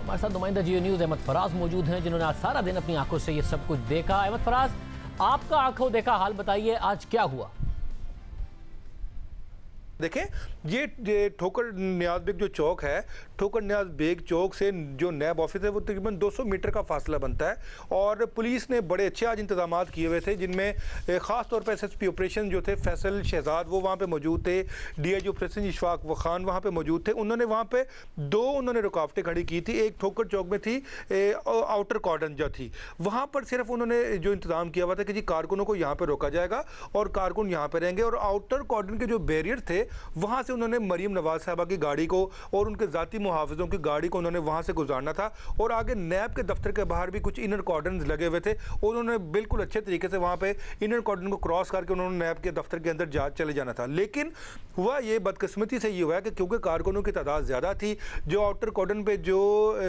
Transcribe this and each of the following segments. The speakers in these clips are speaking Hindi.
हमारे साथ नुमाइंदा जियो न्यूज़ अहमद फराज मौजूद हैं, जिन्होंने आज सारा दिन अपनी आंखों से ये सब कुछ देखा। अहमद फराज, आपका आंखों देखा हाल बताइए, आज क्या हुआ? देखें, ये ठोकर नियाज बेग जो चौक है, ठोकर नियाज बेग चौक से जो नैब ऑफिस है वो तकरीबन 200 मीटर का फासला बनता है। और पुलिस ने बड़े अच्छे आज इंतजाम किए हुए थे, जिनमें ख़ास तौर पर SSP ऑपरेशन जो थे फैसल शहजाद वो वहाँ पे मौजूद थे, DIG ऑपरेशन इशफाक खान वहाँ पे मौजूद थे। उन्होंने वहाँ पे उन्होंने रुकावटें खड़ी की थी। एक ठोकर चौक में थी आउटर कॉर्डन जो थी, वहाँ पर सिर्फ उन्होंने जो इंतजाम किया हुआ था कि जी कारकुनों को यहाँ पर रोका जाएगा और कारकुन यहाँ पर रहेंगे। और आउटर कॉर्डन के जो बैरियर थे वहाँ से उन्होंने मरीम नवाज साहबा की गाड़ी को और उनके ज़ाती मुहाफ़िज़ों की गाड़ी को उन्होंने वहाँ से गुजारना था। और आगे नैब के दफ्तर के बाहर भी कुछ इनर कॉर्डन लगे हुए थे, उन्होंने बिल्कुल अच्छे तरीके से वहाँ पे इनर कॉर्डन को क्रॉस करके उन्होंने नैब के दफ्तर के अंदर चले जाना था। लेकिन हुआ ये बदकिस्मती से ये हुआ कि क्योंकि कारकुनों की तादाद ज़्यादा थी, जो आउटर कॉर्डन पर जो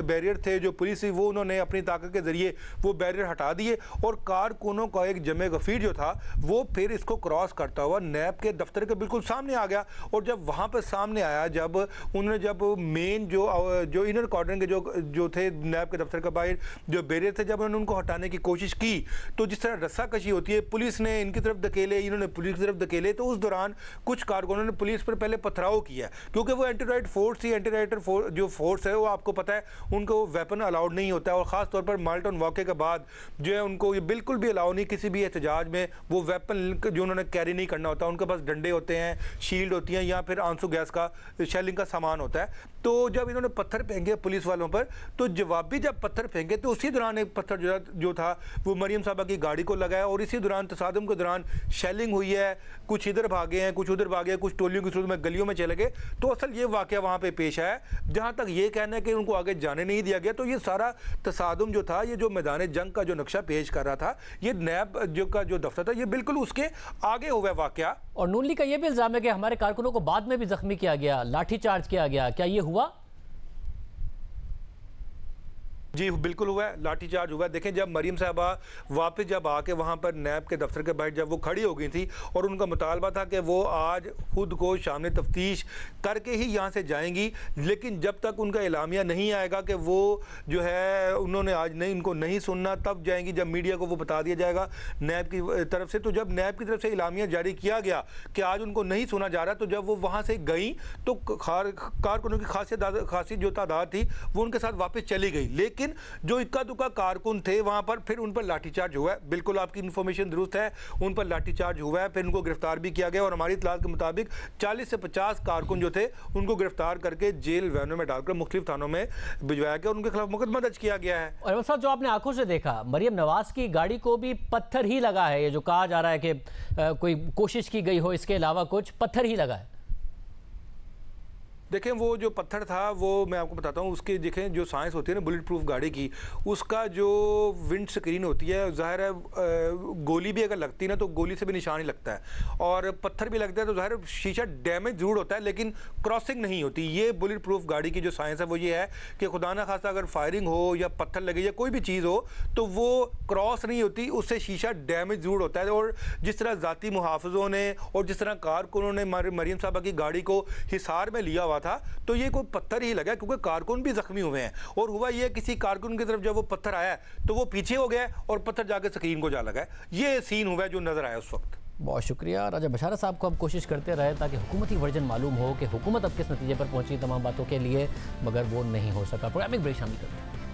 बैरियर थे, जो पुलिस थी, वो उन्होंने अपनी ताकत के ज़रिए वो बैरियर हटा दिए और कारकुनों का एक जमे गफीर जो था वो फिर इसको क्रॉस करता हुआ नैब के दफ्तर के बिल्कुल सामने आ गया। और जब वहाँ पर सामने आया, जब उन्होंने मेन जो इनर कॉर्डन के जो थे नैब के दफ्तर के बाहर जो बैरियर थे, जब उन्होंने उनको हटाने की कोशिश की तो जिस तरह रस्सा कशी होती है, पुलिस ने इनकी तरफ धकेले, इन्होंने पुलिस की तरफ धकेले। तो उस दौरान कुछ कारकुनों ने पुलिस पर पहले पथराव किया, क्योंकि वो एंटी राइट फोर्स थी। एंटी राइट जो फोर्स है वो आपको पता है उनको वेपन अलाउड नहीं होता है। और ख़ास तौर पर माल्टन वाक़े के बाद जो है उनको ये बिल्कुल भी अलाउ नहीं किसी भी एहतजाज में वो वेपन जो उन्होंने कैरी नहीं करना होता। उनके पास डंडे होते हैं, शील्ड होती हैं या फिर आंसू गैस का शेलिंग का सामान होता है। तो जब इन्होंने पत्थर फेंके पुलिस वालों पर, तो जवाबी जब पत्थर फेंके तो उसी दौरान एक पत्थर जो था वो मरीम साहबा की गाड़ी को लगाया और इसी दौरान तसादुम के दौरान शेलिंग हुई है। कुछ इधर भागे हैं, कुछ उधर भागे, कुछ टोलियों की सूरत में गलियों में चले गए। तो असल ये वाकया वहाँ पे पेश आया, जहाँ तक ये कहना है कि उनको आगे जाने नहीं दिया गया। तो ये सारा तसादुम जो था, ये जो मैदान जंग का जो नक्शा पेश कर रहा था, ये नैब जो दफ्तर था, ये बिल्कुल उसके आगे हुआ वाकया। और नून लीग का ये भी इल्जाम है कि हमारे कारकुनों को बाद में भी जख्मी किया गया, लाठीचार्ज किया गया, क्या ये हुआ? जी बिल्कुल हुआ है, लाठीचार्ज हुआ है। देखें, जब मरीम साहबा वापस जब आके वहाँ पर नैब के दफ्तर के बाहर जब वो खड़ी हो गई थी और उनका मुतालबा था कि वो आज खुद को शामिल तफ्तीश करके ही यहाँ से जाएंगी, लेकिन जब तक उनका एलामिया नहीं आएगा कि वो जो है उन्होंने आज नहीं उनको नहीं सुनना, तब जाएंगी जब मीडिया को वो बता दिया जाएगा नैब की तरफ से। तो जब नैब की तरफ से एलामिया जारी किया गया कि आज उनको नहीं सुना जा रहा, तो जब वो वहाँ से गई तो कारकुनों की खासी जो तादाद थी वो उनके साथ वापस चली गई। लेकिन जो इक्का दुक्का कारकुन थे वहां पर फिर उन पर लाठीचार्ज हुआ है। बिल्कुल आपकी इन्फॉर्मेशन दुरुस्त है, उन पर लाठीचार्ज हुआ है, फिर उनको गिरफ्तार भी किया गया। और हमारी इत्तलात के मुताबिक 40 से 50 कारकुन जो थे उनको गिरफ्तार करके जेल वैनों में डालकर मुख्तलिफ थानों में भिजवाया गया और उनके खिलाफ मुकदमा दर्ज किया गया है। और साहब, जो आपने आंखों से देखा, मरियम नवाज की गाड़ी को भी पत्थर ही लगा है, ये जो कहा जा रहा है कि कोई कोशिश की गई हो, इसके अलावा कुछ पत्थर ही लगा है। देखें, वो जो पत्थर था वो मैं आपको बताता हूँ, उसकी देखें जो साइंस होती है ना बुलेट प्रूफ गाड़ी की, उसका जो विंड स्क्रीन होती है, ज़ाहिर है गोली भी अगर लगती है ना तो गोली से भी निशान ही लगता है, और पत्थर भी लगता है तो ज़ाहिर शीशा डैमेज ज़रूर होता है लेकिन क्रॉसिंग नहीं होती। ये बुलेट प्रूफ गाड़ी की जो साइंस है वो ये है कि खुदा ना खासा अगर फायरिंग हो या पत्थर लगे या कोई भी चीज़ हो तो वो क्रॉस नहीं होती, उससे शीशा डैमेज ज़रूर होता है। और जिस तरह ज़ाती मुहाफ़िज़ों ने और जिस तरह कारकुनों ने मरीम साहबा की गाड़ी को हिसार में लिया हुआ था, तो ये कोई पत्थर ही लगा, क्योंकि कारकुन भी जख्मी हुए हैं। और हुआ ये किसी कारकुन की तरफ जब वो पत्थर आया तो वो पीछे हो गया और पत्थर जाके स्क्रीन को जा लगा। ये सीन हुआ है जो नजर आया उस वक्त। बहुत शुक्रिया राजा बशारत साहब को। हम कोशिश करते रहे ताकि हुकूमती वर्जन मालूम हो कि हुकूमत अब किस नतीजे पर पहुंची तमाम बातों के लिए, मगर वो नहीं हो सका। प्रोग्राम एक ब्रेक शामिल करते हैं।